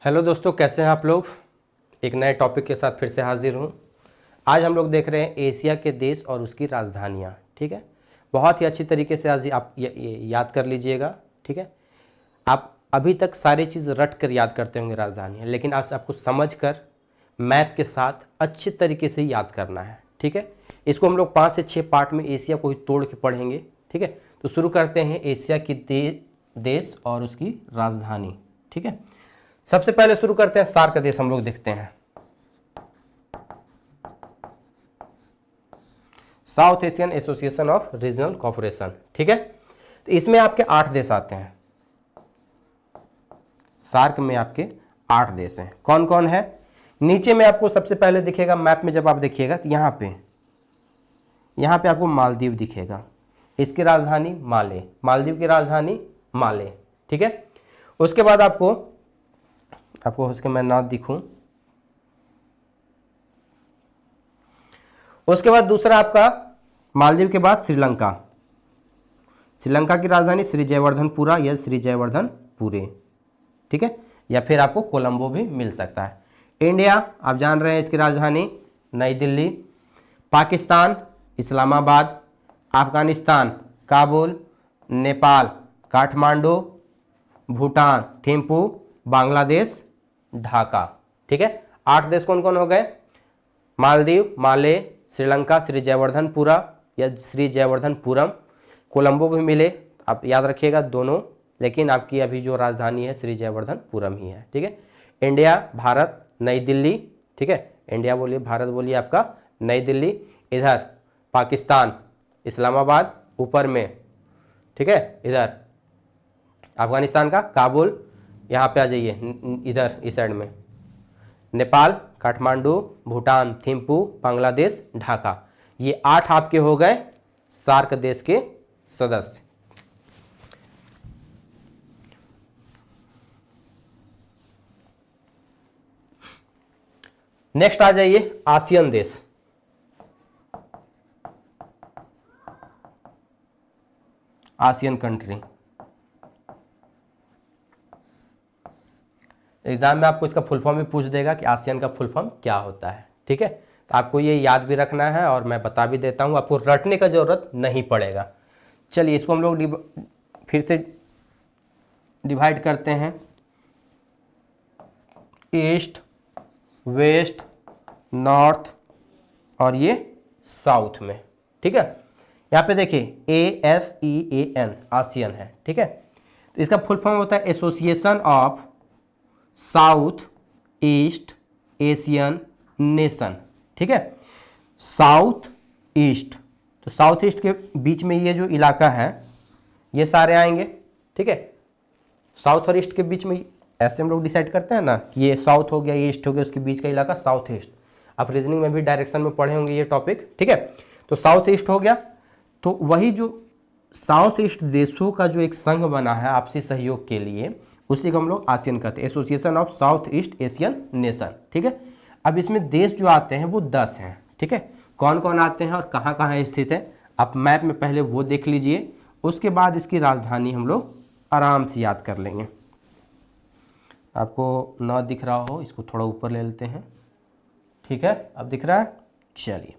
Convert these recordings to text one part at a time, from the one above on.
Hello दोस्तों, कैसे हैं आप लोग। एक नए टॉपिक के साथ फिर से हाजिर हूँ। आज हम लोग देख रहे हैं एशिया के देश और उसकी राजधानियाँ। ठीक है, बहुत ही अच्छी तरीके से आज आप याद कर लीजिएगा। ठीक है, आप अभी तक सारी चीज़ रट कर याद करते होंगे राजधानियाँ, लेकिन आज आपको समझ कर मैप के साथ अच्छे तरीके से याद करना है। ठीक है, इसको हम लोग 5 से 6 पार्ट में एशिया को ही तोड़ के पढ़ेंगे। ठीक है, तो शुरू करते हैं एशिया की देश और उसकी राजधानी। ठीक है, सबसे पहले शुरू करते हैं सार्क देश। हम लोग देखते हैं south Asian association of regional corporation. ठीक है, तो इसमें आपके 8 देश आते हैं। सार्क में आपके 8 देश हैं। कौन कौन है? नीचे में आपको सबसे पहले दिखेगा मैप में, जब आप देखिएगा तो यहाँ पे आपको मालदीव दिखेगा। इसकी राजधानी माले, मालदीव की राजधानी माले। ठीक है, उसके बाद आपको हो सके मैं ना दिखूं। उसके बाद दूसरा आपका मालदीव के बाद श्रीलंका। श्रीलंका की राजधानी श्री जयवर्धनपुरा या श्री जयवर्धनपुरे। ठीक है, या फिर आपको कोलंबो भी मिल सकता है। इंडिया आप जान रहे हैं, इसकी राजधानी नई दिल्ली। पाकिस्तान इस्लामाबाद। अफगानिस्तान काबुल। नेपाल काठमांडू। भूटान थिम्पू। बांग्लादेश ढाका। ठीक है, 8 देश कौन कौन हो गए? मालदीव, माले, श्रीलंका श्री जयवर्धनपुरा या श्री जयवर्धनपुरम। कोलंबो भी मिले, आप याद रखिएगा दोनों, लेकिन आपकी अभी जो राजधानी है श्री जयवर्धनपुरम ही है। ठीक है, इंडिया भारत नई दिल्ली। ठीक है, इंडिया बोलिए, भारत बोलिए आपका नई दिल्ली। इधर पाकिस्तान इस्लामाबाद ऊपर में। ठीक है, इधर अफगानिस्तान का काबुल, यहाँ पे आ जाइए इधर इस साइड में नेपाल काठमांडू। भूटान थिम्पू। बांग्लादेश ढाका। ये 8 आपके हो गए सार्क देश के सदस्य। नेक्स्ट आ जाइए आसियन देश। ASEAN country. एग्जाम में आपको इसका फुल फॉर्म भी पूछ देगा कि आसियान का फुल फॉर्म क्या होता है। ठीक है, तो आपको ये याद भी रखना है और मैं बता भी देता हूँ, आपको रटने का जरूरत नहीं पड़ेगा। चलिए इसको हम लोग फिर से डिवाइड करते हैं ईस्ट, वेस्ट, नॉर्थ और ये साउथ में। ठीक है, यहाँ पे देखिए ASEAN आसियन है। ठीक है, तो इसका फुल फॉर्म होता है association of south east Asian nation. ठीक है, साउथ ईस्ट, तो साउथ ईस्ट के बीच में ये जो इलाका है ये सारे आएंगे। ठीक है, साउथ और ईस्ट के बीच में ऐसे हम लोग डिसाइड करते हैं ना कि ये साउथ हो गया, ये ईस्ट हो गया, उसके बीच का इलाका साउथ ईस्ट। आप रीजनिंग में भी डायरेक्शन में पढ़े होंगे ये टॉपिक। ठीक है, तो साउथ ईस्ट हो गया, तो वही जो साउथ ईस्ट देशों का जो एक संघ बना है आपसी सहयोग के लिए, उसी को हम लोग आसियन कहते हैं, association of south east Asian nation. ठीक है, अब इसमें देश जो आते हैं वो 10 हैं। ठीक है, कौन कौन आते हैं और कहाँ कहाँ स्थित है आप मैप में पहले वो देख लीजिए, उसके बाद इसकी राजधानी हम लोग आराम से याद कर लेंगे। आपको ना दिख रहा हो, इसको थोड़ा ऊपर ले लेते हैं। ठीक है, अब दिख रहा है। चलिए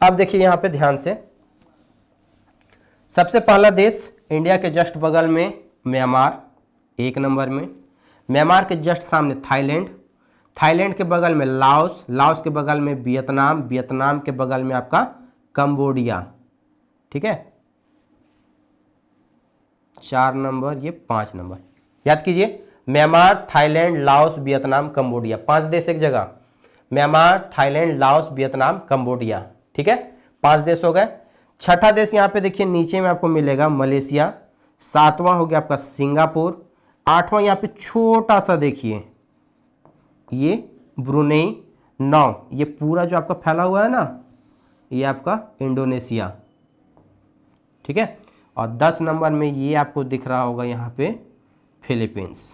अब देखिए यहाँ पे ध्यान से, सबसे पहला देश इंडिया के जस्ट बगल में म्यांमार 1 नंबर में। म्यांमार के जस्ट सामने थाईलैंड, थाईलैंड के बगल में लाओस, लाओस के बगल में वियतनाम, वियतनाम के बगल में आपका कंबोडिया। ठीक है, 4 नंबर, ये 5 नंबर। याद कीजिए, Myanmar Thailand Laos Vietnam Cambodia, 5 देश एक जगह। Myanmar Thailand Laos Vietnam Cambodia. ठीक है, 5 देश हो गए। छठा देश यहाँ पे देखिए नीचे में आपको मिलेगा मलेशिया। 7वां हो गया आपका सिंगापुर। 8वां यहाँ पे छोटा सा देखिए ये ब्रुनेई। 9 ये पूरा जो आपका फैला हुआ है ना, ये आपका इंडोनेशिया। ठीक है, और 10 नंबर में ये आपको दिख रहा होगा यहाँ पे फिलीपींस।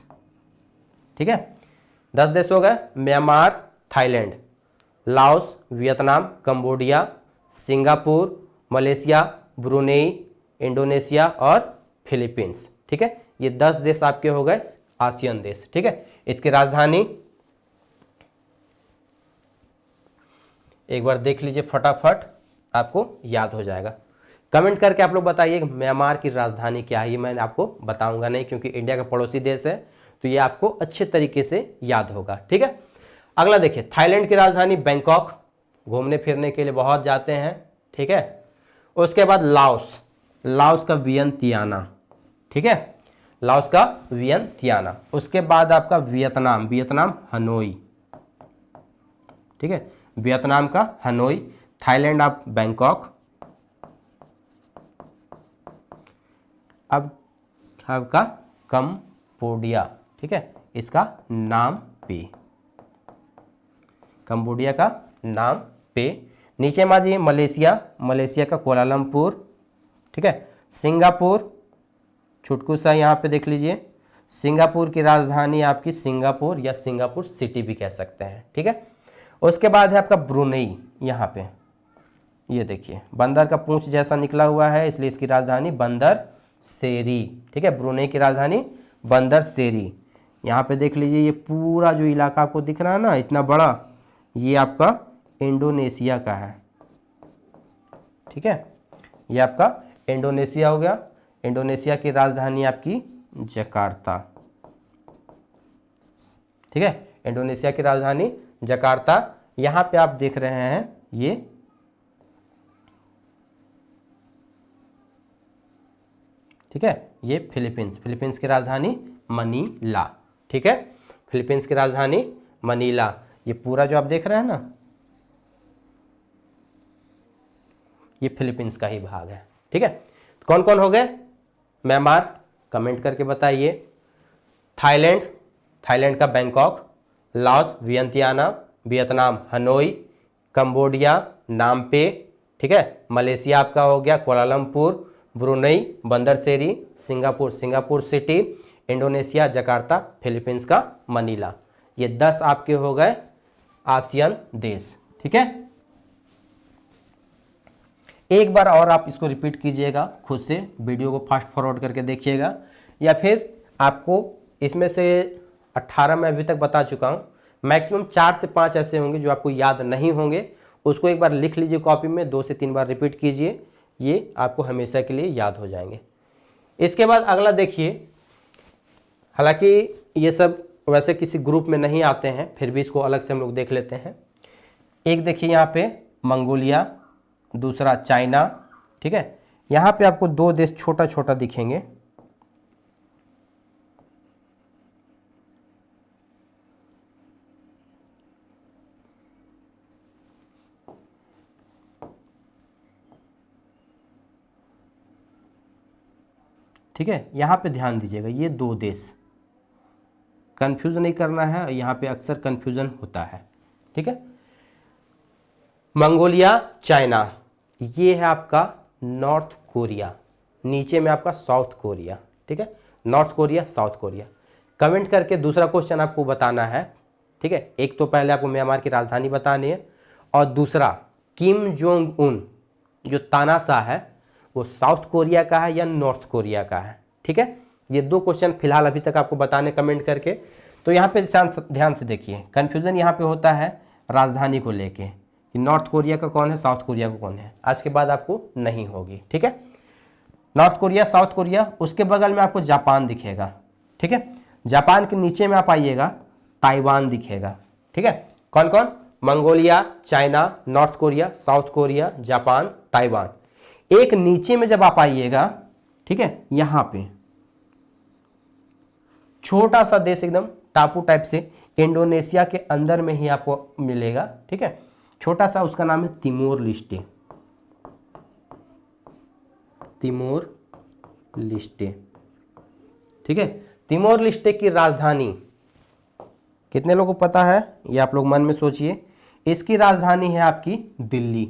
ठीक है, 10 देश हो गए, Myanmar Thailand Laos Vietnam Cambodia Singapore Malaysia Brunei Indonesia और फिलीपींस। ठीक है, ये 10 देश आपके हो गए आसियान देश। ठीक है, इसकी राजधानी एक बार देख लीजिए फटाफट, आपको याद हो जाएगा। कमेंट करके आप लोग बताइए म्यांमार की राजधानी क्या है। ये मैं आपको बताऊंगा नहीं क्योंकि इंडिया का पड़ोसी देश है, तो ये आपको अच्छे तरीके से याद होगा। ठीक है, अगला देखिए, थाईलैंड की राजधानी बैंकॉक, घूमने फिरने के लिए बहुत जाते हैं। ठीक है, उसके बाद लाओस, लाओस का वियंतियाना। ठीक है, लाओस का वियंतियाना। उसके बाद आपका वियतनाम, वियतनाम हनोई। ठीक है, वियतनाम का हनोई। थाईलैंड आप बैंकॉक। अब आपका कंबोडिया। ठीक है, इसका नाम पे, कंबोडिया का नाम पे। नीचे में आ जाइए मलेशिया, मलेशिया का कोलालमपुर। ठीक है, सिंगापुर, छुटकू सा यहाँ पे देख लीजिए, सिंगापुर की राजधानी आपकी सिंगापुर या सिंगापुर सिटी भी कह सकते हैं। ठीक है, उसके बाद है आपका ब्रुनेई। यहाँ पे ये देखिए बंदर का पूंछ जैसा निकला हुआ है, इसलिए इसकी राजधानी बंदर सेरी। ठीक है, ब्रुनेई की राजधानी बंदर सेरी। यहाँ पे देख लीजिए, ये पूरा जो इलाका आपको दिख रहा है ना इतना बड़ा, ये आपका इंडोनेशिया का है। ठीक है, ये आपका इंडोनेशिया हो गया। इंडोनेशिया की राजधानी आपकी जकार्ता। ठीक है, इंडोनेशिया की राजधानी जकार्ता। यहां पे आप देख रहे हैं ये ठीक है, ये फिलीपींस, फिलीपींस की राजधानी मनीला। ठीक है, फिलीपींस की राजधानी मनीला। ये पूरा जो आप देख रहे हैं ना, ये फिलीपींस का ही भाग है। ठीक है, कौन कौन हो गए? म्यांमार, कमेंट करके बताइए। थाईलैंड, थाईलैंड का Bangkok. Laos Vientiane, Vietnam Hanoi, Cambodia Phnom Penh. ठीक है, मलेशिया आपका हो गया Kuala Lumpur, Brunei Bandar Seri, Singapore Singapore City, Indonesia Jakarta, Philippines का मनीला। ये 10 आपके हो गए आसियान देश। ठीक है, एक बार और आप इसको रिपीट कीजिएगा खुद से, वीडियो को फास्ट फॉरवर्ड करके देखिएगा, या फिर आपको इसमें से 18 मैं अभी तक बता चुका हूँ, मैक्सिमम 4 से 5 ऐसे होंगे जो आपको याद नहीं होंगे। उसको एक बार लिख लीजिए कॉपी में, 2 से 3 बार रिपीट कीजिए, ये आपको हमेशा के लिए याद हो जाएंगे। इसके बाद अगला देखिए, हालांकि ये सब वैसे किसी ग्रुप में नहीं आते हैं, फिर भी इसको अलग से हम लोग देख लेते हैं। एक देखिए यहाँ पे मंगोलिया, दूसरा चाइना। ठीक है, यहाँ पे आपको 2 देश छोटा छोटा दिखेंगे। ठीक है, यहाँ पे ध्यान दीजिएगा, ये 2 देश, कंफ्यूज नहीं करना है, यहाँ पे अक्सर कंफ्यूजन होता है। ठीक है, मंगोलिया चाइना, ये है आपका नॉर्थ कोरिया, नीचे में आपका साउथ कोरिया। ठीक है, north Korea south Korea. Comment करके दूसरा क्वेश्चन आपको बताना है। ठीक है, एक तो पहले आपको म्यांमार की राजधानी बतानी है, और दूसरा किम जोंग उन जो तानाशाह है वो साउथ कोरिया का है या नॉर्थ कोरिया का है। ठीक है, ये 2 क्वेश्चन फिलहाल अभी तक आपको बताने, कमेंट करके। तो यहाँ पे ध्यान से देखिए, कन्फ्यूजन यहाँ पे होता है राजधानी को लेके कि नॉर्थ कोरिया का कौन है, साउथ कोरिया का कौन है। आज के बाद आपको नहीं होगी। ठीक है, नॉर्थ कोरिया साउथ कोरिया, उसके बगल में आपको जापान दिखेगा। ठीक है, जापान के नीचे में आप आइएगा ताइवान दिखेगा। ठीक है, कौन कौन? Mongolia, China, north Korea, south Korea, Japan, Taiwan. एक नीचे में जब आप आइएगा, ठीक है, यहां पे छोटा सा देश एकदम टापू टाइप से, इंडोनेशिया के अंदर में ही आपको मिलेगा। ठीक है, छोटा सा, उसका नाम है तिमोर लिस्टे, तिमोर लिस्टे। ठीक है, तिमोर लिस्टे की राजधानी कितने लोगों को पता है, ये आप लोग मन में सोचिए। इसकी राजधानी है आपकी दिल्ली।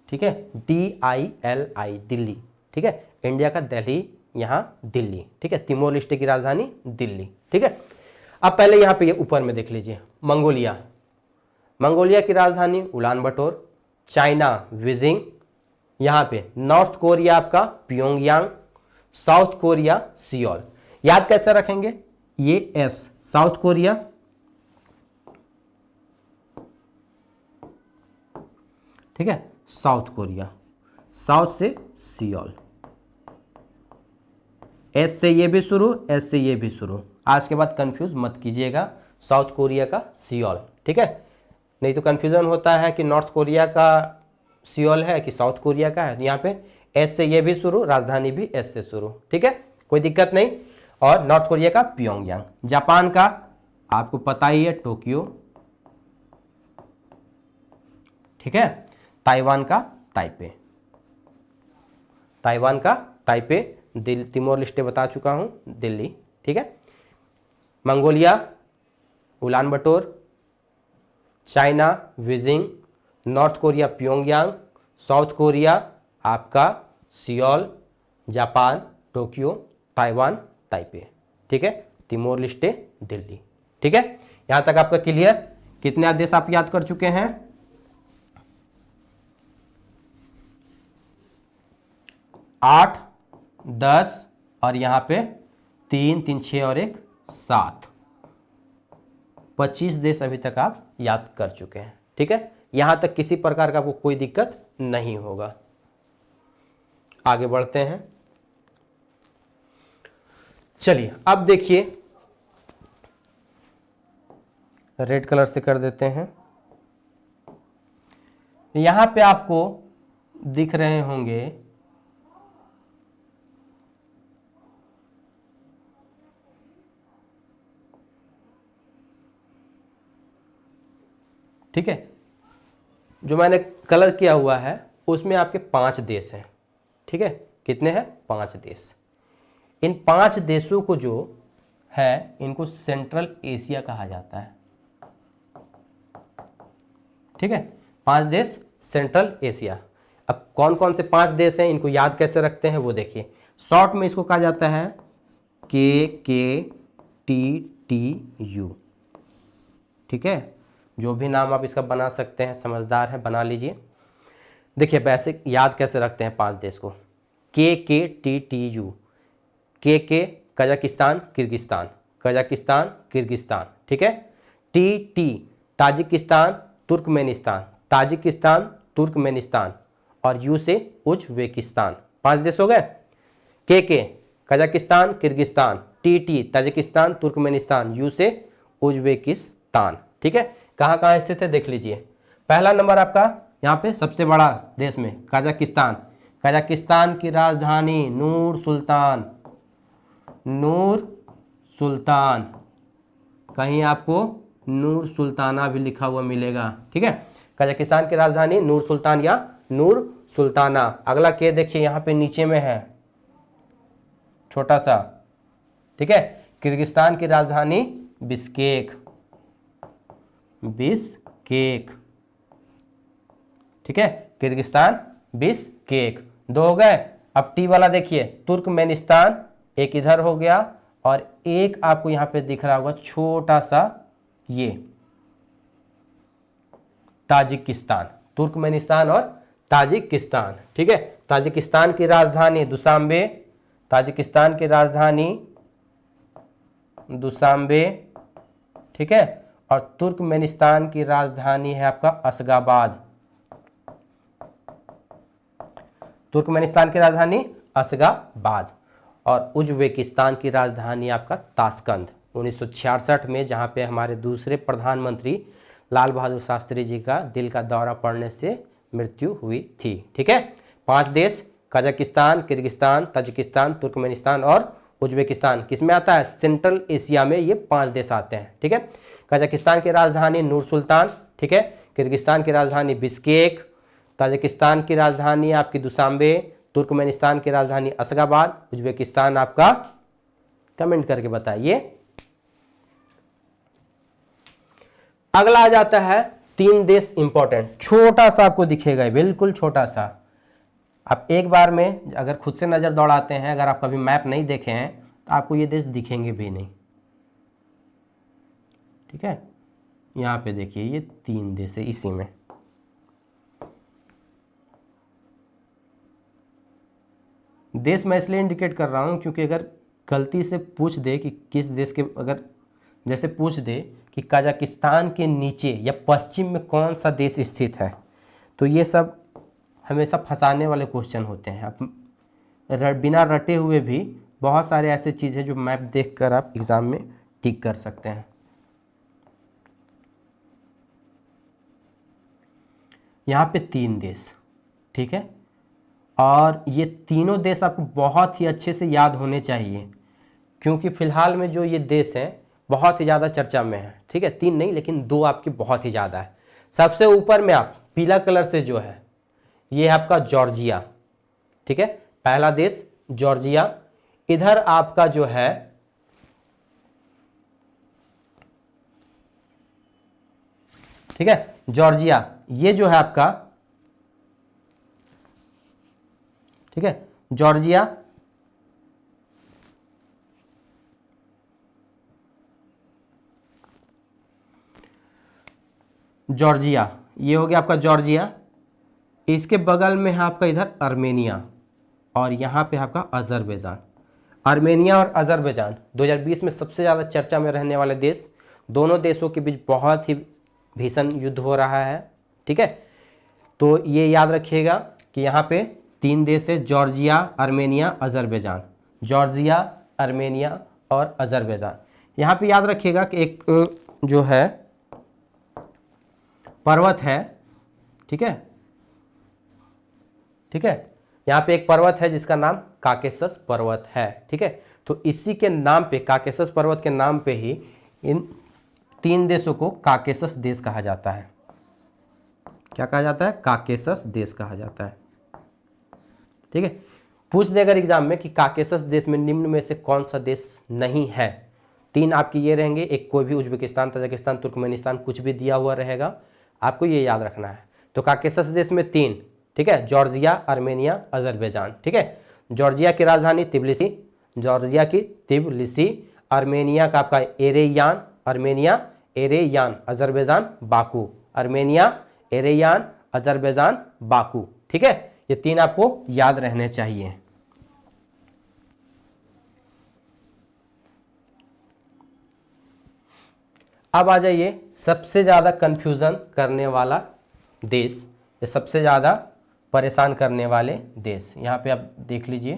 ठीक है, DILI दिल्ली। ठीक है, इंडिया का दिल्ली, यहां दिल्ली। ठीक है, तिमोर लिस्टे की राजधानी दिल्ली। ठीक है, अब पहले यहां पे ये ऊपर में देख लीजिए, मंगोलिया, मंगोलिया की राजधानी उलान बटोर। चाइना बीजिंग, यहां पे नॉर्थ कोरिया आपका प्योंगयांग। South Korea Seoul. याद कैसे रखेंगे, ये एस साउथ कोरिया, ठीक है, साउथ कोरिया, साउथ से सियोल, एस से ये भी शुरू, एस से ये भी शुरू। आज के बाद कंफ्यूज मत कीजिएगा, साउथ कोरिया का सियोल, ठीक है, नहीं तो कंफ्यूजन होता है कि नॉर्थ कोरिया का सियोल है कि साउथ कोरिया का है। यहाँ पे एस से ये भी शुरू, राजधानी भी एस से शुरू, ठीक है, कोई दिक्कत नहीं। और नॉर्थ कोरिया का प्योंगयांग, जापान का आपको पता ही है टोक्यो, ठीक है, ताइवान का ताइपे, ताइवान का ताइपे, तिमोर लिस्टे बता चुका हूं, दिल्ली, ठीक है, Mongolia Ulan Bator, China Beijing, North Korea Pyongyang, South Korea आपका Seoul, Japan Tokyo, Taiwan Taipei, ठीक है, तिमोर लिस्टे दिल्ली, ठीक है। यहां तक आपका क्लियर, कितने आदेश आप याद कर चुके हैं, 8, 10 और यहां पे 3, 3, 6 और 1, 7, 25 देश अभी तक आप याद कर चुके हैं, ठीक है। यहां तक किसी प्रकार का आपको कोई दिक्कत नहीं होगा। आगे बढ़ते हैं, चलिए अब देखिए, रेड कलर से कर देते हैं। यहां पे आपको दिख रहे होंगे ठीक है, जो मैंने कलर किया हुआ है उसमें आपके 5 देश हैं, ठीक है, कितने हैं, 5 देश। इन 5 देशों को जो है इनको सेंट्रल एशिया कहा जाता है, ठीक है, 5 देश सेंट्रल एशिया। अब कौन कौन से 5 देश हैं, इनको याद कैसे रखते हैं वो देखिए। शॉर्ट में इसको कहा जाता है KKTTU, ठीक है, जो भी नाम आप इसका बना सकते हैं, समझदार हैं बना लीजिए। देखिए वैसे याद कैसे रखते हैं 5 देश को, KKTTU, के कजाकिस्तान किर्गिस्तान, कजाकिस्तान किर्गिस्तान, ठीक है, TT Tajikistan Turkmenistan, Tajikistan Turkmenistan, और यू से उज्बेकिस्तान। 5 देश हो गए, के Kazakhstan Kyrgyzstan, TT Tajikistan Turkmenistan, you से उज्बेकिस्तान, ठीक है। कहाँ कहाँ स्थित है देख लीजिए। पहला नंबर आपका यहाँ पे सबसे बड़ा देश में कजाकिस्तान, कजाकिस्तान की राजधानी नूर सुल्तान, नूर सुल्तान, कहीं आपको नूर सुल्ताना भी लिखा हुआ मिलेगा, ठीक है, कजाकिस्तान की राजधानी नूर सुल्तान या नूर सुल्ताना। अगला के देखिए यहाँ पे नीचे में है छोटा सा, ठीक है, किर्गिस्तान की राजधानी बिश्केक, बिश्केक, ठीक है, किर्गिस्तान बिश्केक। 2 हो गए। अब टी वाला देखिए, तुर्कमेनिस्तान, एक इधर हो गया और एक आपको यहां पे दिख रहा होगा छोटा सा ये ताजिकिस्तान, तुर्कमेनिस्तान और ताजिकिस्तान, ठीक है। ताजिकिस्तान की राजधानी दुशांबे, ताजिकिस्तान की राजधानी दुशांबे, ठीक है, और तुर्कमेनिस्तान की राजधानी है आपका अशगाबाद, तुर्कमेनिस्तान की राजधानी अशगाबाद, और उज्बेकिस्तान की राजधानी आपका ताशकंद। 1966 में जहां पे हमारे दूसरे प्रधानमंत्री लाल बहादुर शास्त्री जी का दिल का दौरा पड़ने से मृत्यु हुई थी, ठीक है। 5 देश कजाकिस्तान, किर्गिस्तान, ताजिकिस्तान, तुर्कमेनिस्तान और उज्बेकिस्तान किस में आता है, सेंट्रल एशिया में ये 5 देश आते हैं, ठीक है। कजाकिस्तान की राजधानी नूर सुल्तान, ठीक है, किर्गिस्तान की राजधानी बिश्केक, ताजिकिस्तान की राजधानी आपकी दुशांबे, तुर्कमेनिस्तान की राजधानी अशगाबाद, उज्बेकिस्तान आपका, कमेंट करके बताइए। अगला आ जाता है 3 देश इंपॉर्टेंट, छोटा सा आपको दिखेगा, बिल्कुल छोटा सा। आप एक बार में अगर खुद से नजर दौड़ाते हैं, अगर आप कभी मैप नहीं देखे हैं तो आपको ये देश दिखेंगे भी नहीं, ठीक है। यहाँ पे देखिए ये 3 देश है इसी में, देश मैं इसलिए इंडिकेट कर रहा हूँ क्योंकि अगर गलती से पूछ दे कि किस देश के, अगर जैसे पूछ दे कि कजाकिस्तान के नीचे या पश्चिम में कौन सा देश स्थित है, तो ये सब हमेशा फंसाने वाले क्वेश्चन होते हैं। आप बिना रटे हुए भी बहुत सारे ऐसे चीज़ है जो मैप देखकर आप एग्ज़ाम में टिक कर सकते हैं। यहाँ पे 3 देश, ठीक है, और ये तीनों देश आपको बहुत ही अच्छे से याद होने चाहिए क्योंकि फ़िलहाल में जो ये देश हैं बहुत ही ज़्यादा चर्चा में है, ठीक है। 3 नहीं लेकिन 2 आपकी बहुत ही ज़्यादा है। सबसे ऊपर में आप पीला कलर से जो है ये है आपका जॉर्जिया, ठीक है, पहला देश जॉर्जिया। इधर आपका जो है ठीक है जॉर्जिया, ये जो है आपका, ठीक है, जॉर्जिया। जॉर्जिया ये हो गया आपका जॉर्जिया। इसके बगल में है आपका इधर आर्मेनिया और यहाँ पे आपका अजरबैजान। आर्मेनिया और अजरबैजान 2020 में सबसे ज़्यादा चर्चा में रहने वाले देश। दोनों देशों के बीच बहुत ही भीषण युद्ध हो रहा है, ठीक है। तो ये याद रखिएगा कि यहाँ पे 3 देश है, Georgia, Armenia, Azerbaijan. Georgia, Armenia और अजरबैजान। यहाँ पे याद रखिएगा कि एक जो है पर्वत है, ठीक है, ठीक है, यहाँ पे एक पर्वत है जिसका नाम काकेशस पर्वत है, ठीक है। तो इसी के नाम पे, काकेशस पर्वत के नाम पे ही इन 3 देशों को काकेशस देश कहा जाता है। क्या कहा जाता है? काकेशस देश कहा जाता है, ठीक है। पूछ दे अगर एग्जाम में कि काकेशस देश में निम्न में से कौन सा देश नहीं है, 3 आपके ये रहेंगे, एक कोई भी उज्बेकिस्तान, तजाकिस्तान, तुर्कमेनिस्तान कुछ भी दिया हुआ रहेगा, आपको ये याद रखना है। तो काकेशस देश में 3, ठीक है, जॉर्जिया, आर्मेनिया, अजरबैजान, ठीक है। जॉर्जिया की राजधानी तिब्लिसी, जॉर्जिया की तिब्लिसी। आर्मेनिया का आपका Yerevan, Armenia Yerevan. Azerbaijan Baku, Armenia Yerevan, Azerbaijan Baku, ठीक है। ये 3 आपको याद रहने चाहिए। अब आ जाइए सबसे ज़्यादा कंफ्यूजन करने वाला देश, ये सबसे ज़्यादा परेशान करने वाले देश। यहाँ पे आप देख लीजिए,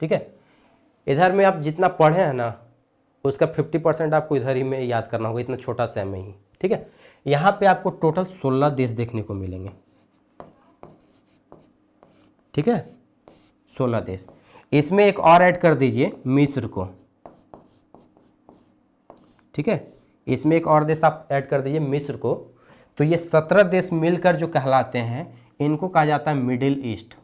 ठीक है। इधर में आप जितना पढ़े हैं ना उसका 50% आपको इधर ही में याद करना होगा, इतना छोटा सा में ही, ठीक है। यहाँ पे आपको टोटल 16 देश देखने को मिलेंगे, ठीक है, 16 देश। इसमें एक और ऐड कर दीजिए मिस्र को, ठीक है, इसमें एक और देश आप ऐड कर दीजिए मिस्र को। तो ये 17 देश मिलकर जो कहलाते हैं इनको कहा जाता है मिडिल ईस्ट,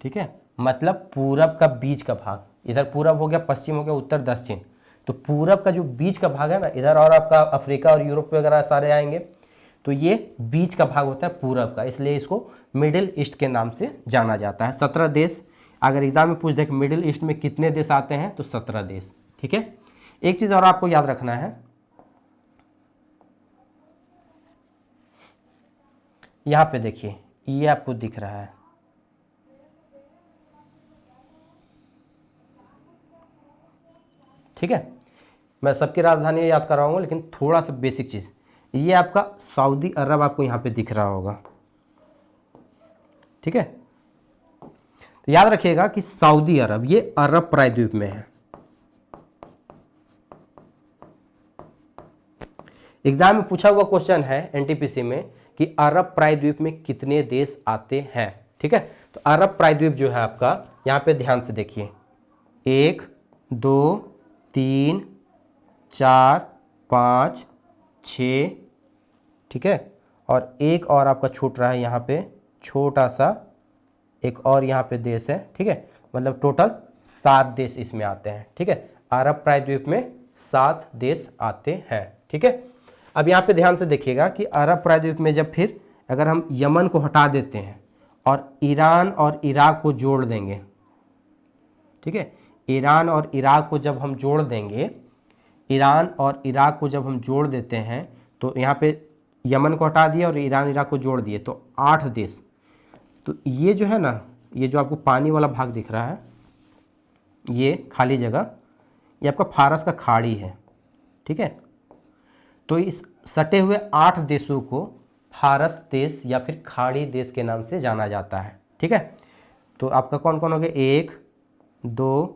ठीक है। मतलब पूरब का बीच का भाग, इधर पूरब हो गया, पश्चिम हो गया, उत्तर दक्षिण। तो पूरब का जो बीच का भाग है ना, इधर और आपका अफ्रीका और यूरोप वगैरह सारे आएंगे, तो ये बीच का भाग होता है पूरब का, इसलिए इसको मिडिल ईस्ट के नाम से जाना जाता है। 17 देश, अगर एग्जाम में पूछ दे कि मिडिल ईस्ट में कितने देश आते हैं तो 17 देश, ठीक है। एक चीज़ और आपको याद रखना है, यहाँ पे देखिए ये आपको दिख रहा है, ठीक है। मैं सबकी राजधानी याद कराऊंगा लेकिन थोड़ा सा बेसिक चीज़, ये आपका सऊदी अरब आपको यहाँ पे दिख रहा होगा, ठीक है। तो याद रखिएगा कि सऊदी अरब ये अरब प्रायद्वीप में है। एग्जाम में पूछा हुआ क्वेश्चन है एनटीपीसी में कि अरब प्रायद्वीप में कितने देश आते हैं, ठीक है। तो अरब प्रायद्वीप जो है आपका, यहाँ पे ध्यान से देखिए, 1 2 3 4 5 6, ठीक है, और एक और आपका छूट रहा है यहाँ पे, छोटा सा एक और यहाँ पे देश है, ठीक है। मतलब टोटल 7 देश इसमें आते हैं, ठीक है। अरब प्रायद्वीप में 7 देश आते हैं, ठीक है। अब यहाँ पे ध्यान से देखिएगा कि अरब प्रायद्वीप में जब फिर अगर हम यमन को हटा देते हैं और ईरान और इराक को जोड़ देंगे, ठीक है, ईरान और इराक को जब हम जोड़ देंगे, ईरान और इराक को जब हम जोड़ देते हैं तो यहाँ पे यमन को हटा दिया और ईरान इराक को जोड़ दिए तो 8 देश। तो ये जो है ना, ये जो आपको पानी वाला भाग दिख रहा है, ये खाली जगह, ये आपका फारस का खाड़ी है, ठीक है। तो इस सटे हुए 8 देशों को फारस देश या फिर खाड़ी देश के नाम से जाना जाता है, ठीक है। तो आपका कौन कौन हो गया, 1 2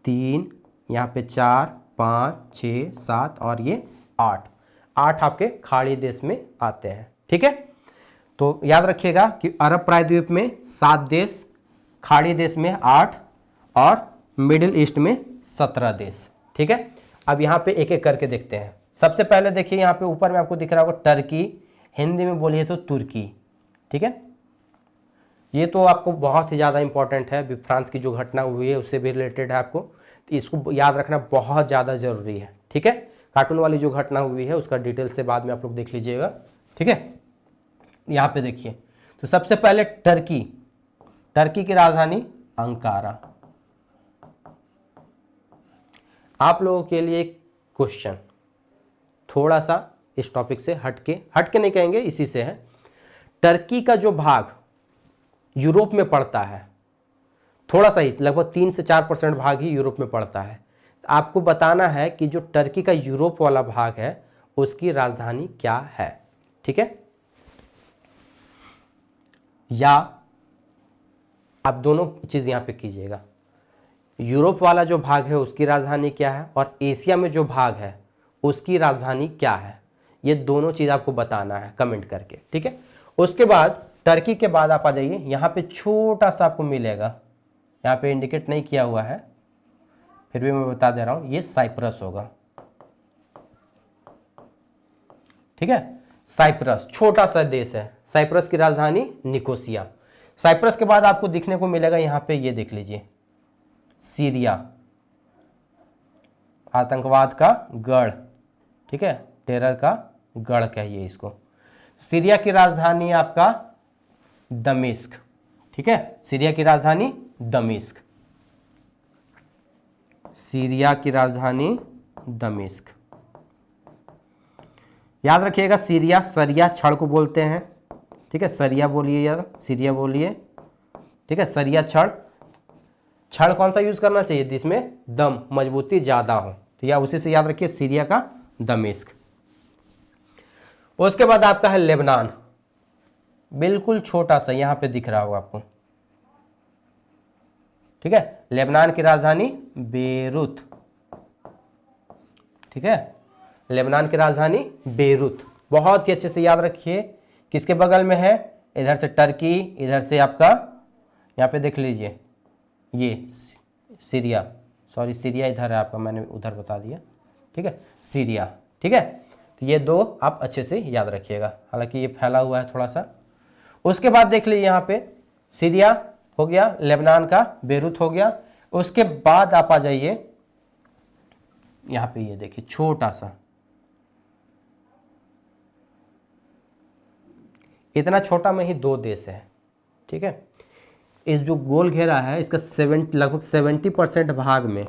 3, यहाँ पे 4 5 6 7 और ये 8 आपके खाड़ी देश में आते हैं, ठीक है। तो याद रखिएगा कि अरब प्रायद्वीप में 7 देश, खाड़ी देश में 8 और मिडिल ईस्ट में 17 देश, ठीक है। अब यहाँ पे एक एक करके देखते हैं। सबसे पहले देखिए यहाँ पे ऊपर में आपको दिख रहा होगा टर्की, हिंदी में बोलिए तो तुर्की, ठीक है। ये तो आपको बहुत ही ज़्यादा इंपॉर्टेंट है, अभी फ्रांस की जो घटना हुई है उससे भी रिलेटेड है आपको, तो इसको याद रखना बहुत ज़्यादा ज़रूरी है, ठीक है। कार्टून वाली जो घटना हुई है उसका डिटेल से बाद में आप लोग देख लीजिएगा, ठीक है। यहाँ पे देखिए, तो सबसे पहले टर्की, टर्की की राजधानी अंकारा। आप लोगों के लिए एक क्वेश्चन, थोड़ा सा इस टॉपिक से हटके नहीं कहेंगे, इसी से है। टर्की का जो भाग यूरोप में पड़ता है, थोड़ा सा ही, लगभग 3 से 4% भाग ही यूरोप में पड़ता है। आपको बताना है कि जो टर्की का यूरोप वाला भाग है उसकी राजधानी क्या है, ठीक है। या आप दोनों चीज़ यहाँ पे कीजिएगा, यूरोप वाला जो भाग है उसकी राजधानी क्या है और एशिया में जो भाग है उसकी राजधानी क्या है, ये दोनों चीज़ आपको बताना है कमेंट करके, ठीक है। उसके बाद टर्की के बाद आप आ जाइए, यहाँ पे छोटा सा आपको मिलेगा, यहाँ पे इंडिकेट नहीं किया हुआ है फिर भी मैं बता दे रहा हूँ, ये साइप्रस होगा, ठीक है। साइप्रस छोटा सा देश है, साइप्रस की राजधानी निकोसिया। साइप्रस के बाद आपको दिखने को मिलेगा यहाँ पे, ये देख लीजिए सीरिया, आतंकवाद का गढ़, ठीक है, टेरर का गढ़ कहिए इसको। सीरिया की राजधानी आपका दमिश्क, ठीक है, सीरिया की राजधानी दमिश्क, सीरिया की राजधानी दमिश्क। याद रखिएगा सीरिया, सरिया छड़ को बोलते हैं, ठीक है, सरिया बोलिए यार, सीरिया बोलिए, ठीक है। सरिया छड़, छड़ कौन सा यूज करना चाहिए जिसमें दम मजबूती ज्यादा हो, तो या उसी से याद रखिए सीरिया का दमिश्क। उसके बाद आपका है लेबनान, बिल्कुल छोटा सा यहां पे दिख रहा होगा आपको, ठीक है। लेबनान की राजधानी बेरूत, ठीक है, लेबनान की राजधानी बेरूत। बहुत ही अच्छे से याद रखिए, किसके बगल में है, इधर से टर्की, इधर से आपका यहाँ पे देख लीजिए ये सीरिया, सॉरी सीरिया इधर है आपका, मैंने उधर बता दिया, ठीक है, सीरिया, ठीक है। तो ये दो आप अच्छे से याद रखिएगा, हालांकि ये फैला हुआ है थोड़ा सा। उसके बाद देख लीजिए यहाँ पे सीरिया हो गया, लेबनान का बेरूत हो गया। उसके बाद आप आ जाइए यहाँ पे, ये देखिए छोटा सा, इतना छोटा में ही 2 देश है, ठीक है। इस जो गोल घेरा है इसका लगभग 70% भाग में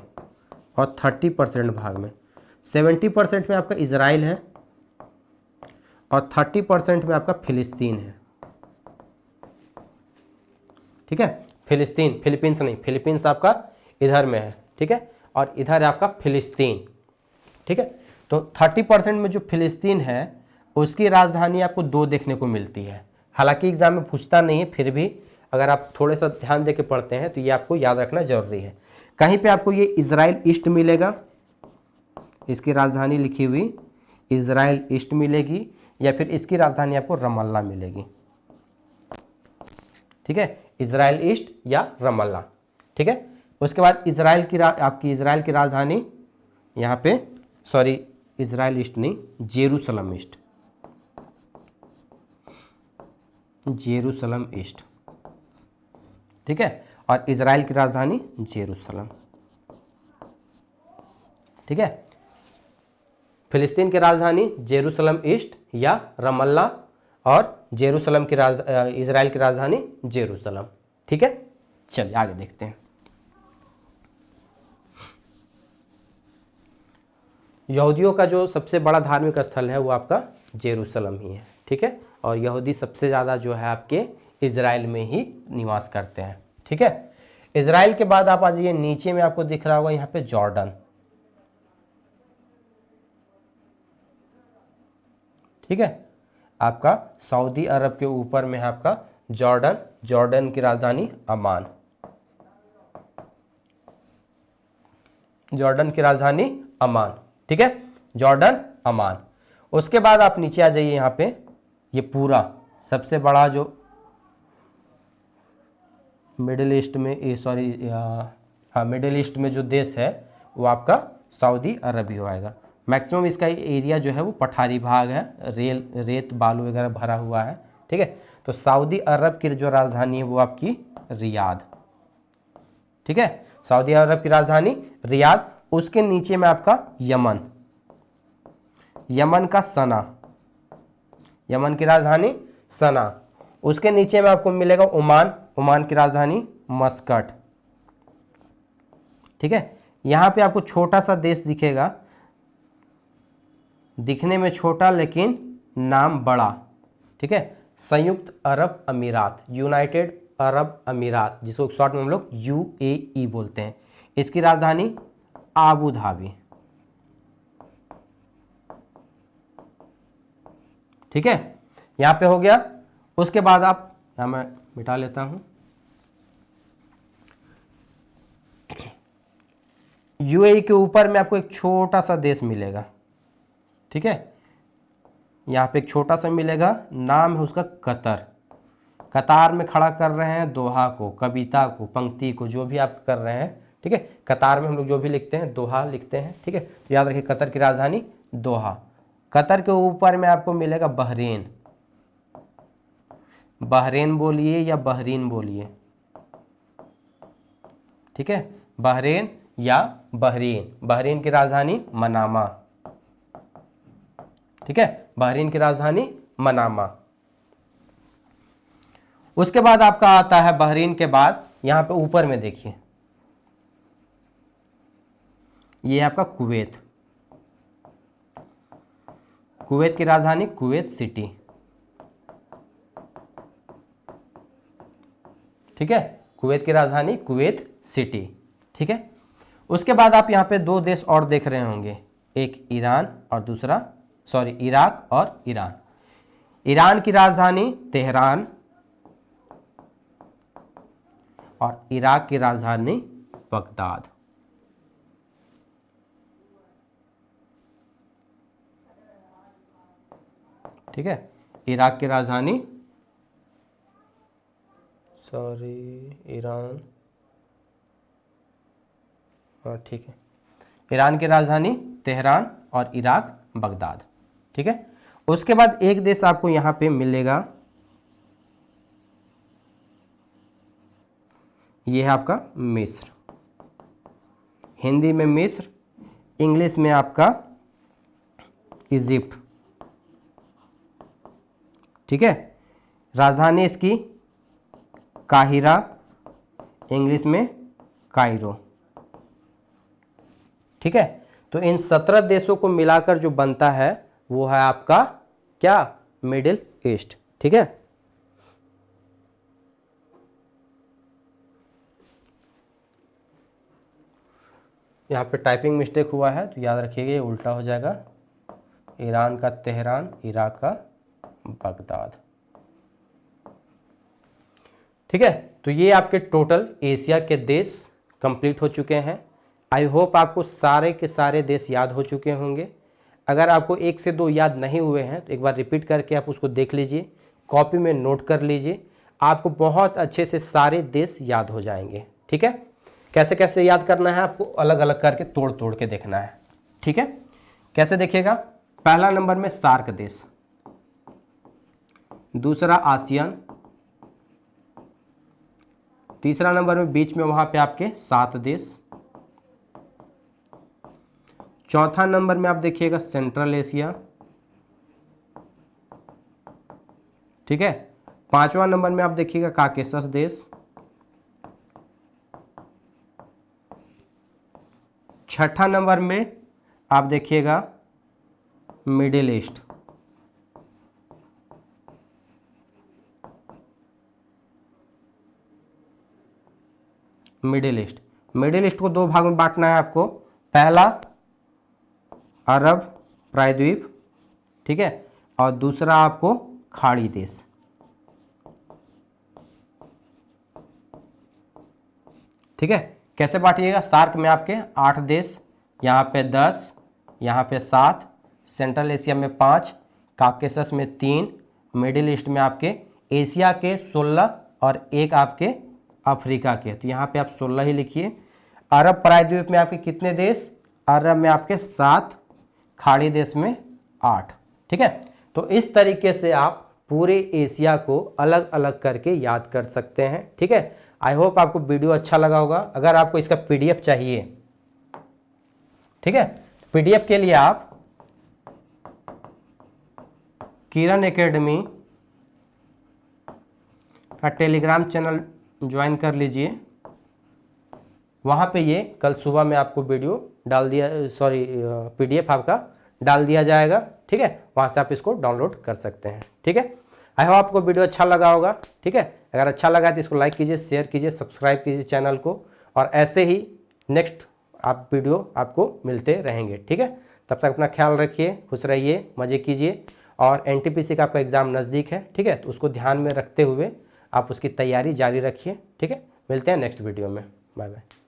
और 30% भाग में, 70% में आपका इजराइल है और 30% में आपका फिलिस्तीन है, ठीक है। फिलिस्तीन, फिलीपींस नहीं, फिलीपींस आपका इधर में है, ठीक है, और इधर है आपका फिलिस्तीन, ठीक है। तो 30% में जो फिलिस्तीन है उसकी राजधानी आपको 2 देखने को मिलती है, हालांकि एग्जाम में पूछता नहीं है, फिर भी अगर आप थोड़े सा ध्यान दे के पढ़ते हैं तो ये आपको याद रखना जरूरी है। कहीं पे आपको ये इजराइल ईस्ट मिलेगा, इसकी राजधानी लिखी हुई इजराइल ईस्ट मिलेगी, या फिर इसकी राजधानी आपको रमल्ला मिलेगी, ठीक है, इजराइल ईस्ट या रमल्ला, ठीक है। उसके बाद इजराइल की आपकी इजराइल की राजधानी यहाँ पे, सॉरी इजराइल ईस्ट नहीं, जेरूसलम ईस्ट, जेरूसलम ईस्ट, ठीक है, और इजराइल की राजधानी जेरूसलम, ठीक है। फिलिस्तीन की राजधानी जेरूसलम ईस्ट या रमल्ला, और जेरूसलम की इजराइल की राजधानी जेरूसलम, ठीक है। चलिए आगे देखते हैं। यहूदियों का जो सबसे बड़ा धार्मिक स्थल है वो आपका जेरूसलम ही है, ठीक है। और यहूदी सबसे ज़्यादा जो है आपके इजराइल में ही निवास करते हैं, ठीक है। इजराइल के बाद आप आ जाइए नीचे में, आपको दिख रहा होगा यहाँ पे जॉर्डन, ठीक है। आपका सऊदी अरब के ऊपर में है आपका जॉर्डन, जॉर्डन की राजधानी अमान, जॉर्डन की राजधानी अमान, ठीक है, जॉर्डन अमान। उसके बाद आप नीचे आ जाइए यहाँ पे, ये पूरा सबसे बड़ा जो मिडिल ईस्ट में, सॉरी हाँ, मिडिल ईस्ट में जो देश है वो आपका सऊदी अरब ही होएगा। मैक्सिमम इसका एरिया जो है वो पठारी भाग है, रेत बालू वगैरह भरा हुआ है, ठीक है। तो सऊदी अरब की जो राजधानी है वो आपकी रियाद, ठीक है, सऊदी अरब की राजधानी रियाद। उसके नीचे में आपका यमन, यमन का सना, यमन की राजधानी सना। उसके नीचे में आपको मिलेगा ओमान, ओमान की राजधानी मस्कट, ठीक है। यहां पे आपको छोटा सा देश दिखेगा, दिखने में छोटा लेकिन नाम बड़ा, ठीक है, संयुक्त अरब अमीरात, यूनाइटेड अरब अमीरात, जिसको शॉर्ट में हम लोग यूएई बोलते हैं। इसकी राजधानी आबू धाबी, ठीक है, यहां पे हो गया। उसके बाद आप, यहां मैं मिटा लेता हूं, यूएई के ऊपर में आपको एक छोटा सा देश मिलेगा, ठीक है, यहाँ पे एक छोटा सा मिलेगा, नाम है उसका कतर। कतार में खड़ा कर रहे हैं दोहा को, कविता को, पंक्ति को, जो भी आप कर रहे हैं, ठीक है। कतार में हम लोग जो भी लिखते हैं दोहा लिखते हैं, ठीक है। तो याद रखिए कतर की राजधानी दोहा। कतर के ऊपर में आपको मिलेगा बहरीन, बहरीन बोलिए या बहरीन बोलिए, ठीक है, बहरीन या बहरीन। बहरीन की राजधानी मनामा, ठीक है, बहरीन की राजधानी मनामा। उसके बाद आपका आता है बहरीन के बाद यहां पे ऊपर में देखिए, ये है आपका कुवैत, कुवैत की राजधानी कुवैत सिटी, ठीक है, कुवैत की राजधानी कुवैत सिटी, ठीक है। उसके बाद आप यहां पे दो देश और देख रहे होंगे, एक ईरान और दूसरा, सॉरी, इराक और ईरान। ईरान की राजधानी तेहरान और इराक की राजधानी बगदाद, ठीक है, इराक की राजधानी, सॉरी, ईरान, हाँ ठीक है, ईरान की राजधानी तेहरान और इराक बगदाद, ठीक है। उसके बाद एक देश आपको यहां पे मिलेगा, ये है आपका मिस्र, हिंदी में मिस्र, इंग्लिश में आपका इजिप्ट, ठीक है। राजधानी इसकी काहिरा, इंग्लिश में कायरो, ठीक है। तो इन 17 देशों को मिलाकर जो बनता है वो है आपका क्या, मिडिल ईस्ट, ठीक है। यहाँ पे टाइपिंग मिस्टेक हुआ है तो याद रखिएगा, ये उल्टा हो जाएगा, ईरान का तेहरान, इराक का बगदाद, ठीक है। तो ये आपके टोटल एशिया के देश कंप्लीट हो चुके हैं। आई होप आपको सारे के सारे देश याद हो चुके होंगे। अगर आपको एक से दो याद नहीं हुए हैं तो एक बार रिपीट करके आप उसको देख लीजिए, कॉपी में नोट कर लीजिए, आपको बहुत अच्छे से सारे देश याद हो जाएंगे, ठीक है। कैसे कैसे याद करना है आपको अलग अलग करके तोड़ तोड़ के देखना है, ठीक है। कैसे देखिएगा, पहला नंबर में सार्क देश, दूसरा आसियान, तीसरा नंबर में बीच में वहां पे आपके 7 देश, चौथा नंबर में आप देखिएगा सेंट्रल एशिया, ठीक है। पांचवा नंबर में आप देखिएगा काकेशस देश, छठा नंबर में आप देखिएगा middle east, middle east. Middle east को 2 भाग में बांटना है आपको। पहला अरब प्रायद्वीप, ठीक है, और दूसरा आपको खाड़ी देश। ठीक है, कैसे बांटिएगा? सार्क में आपके 8 देश, यहाँ पे 10, यहाँ पे 7, सेंट्रल एशिया में 5, काकेशस में 3, मिडिल ईस्ट में आपके एशिया के 16 और 1 आपके अफ्रीका के। तो यहाँ पे आप 16 ही लिखिए। अरब प्रायद्वीप में आपके कितने देश? अरब में आपके 7, खाड़ी देश में 8। ठीक है, तो इस तरीके से आप पूरे एशिया को अलग अलग करके याद कर सकते हैं। ठीक है, आई होप आपको वीडियो अच्छा लगा होगा। अगर आपको इसका पीडीएफ चाहिए, ठीक है, पीडीएफ के लिए आप किरण एकेडमी का टेलीग्राम चैनल ज्वाइन कर लीजिए। वहाँ पे ये कल सुबह में आपको वीडियो डाल दिया, सॉरी पीडीएफ आपका डाल दिया जाएगा। ठीक है, वहाँ से आप इसको डाउनलोड कर सकते हैं। ठीक है, आई होप आपको वीडियो अच्छा लगा होगा। ठीक है, अगर अच्छा लगा तो इसको लाइक कीजिए, शेयर कीजिए, सब्सक्राइब कीजिए चैनल को, और ऐसे ही नेक्स्ट आप वीडियो आपको मिलते रहेंगे। ठीक है, तब तक अपना ख्याल रखिए, खुश रहिए, मज़े कीजिए। और एनटीपीसी का आपका एग्ज़ाम नज़दीक है। ठीक है, तो उसको ध्यान में रखते हुए आप उसकी तैयारी जारी रखिए। ठीक है, मिलते हैं नेक्स्ट वीडियो में। Bye bye.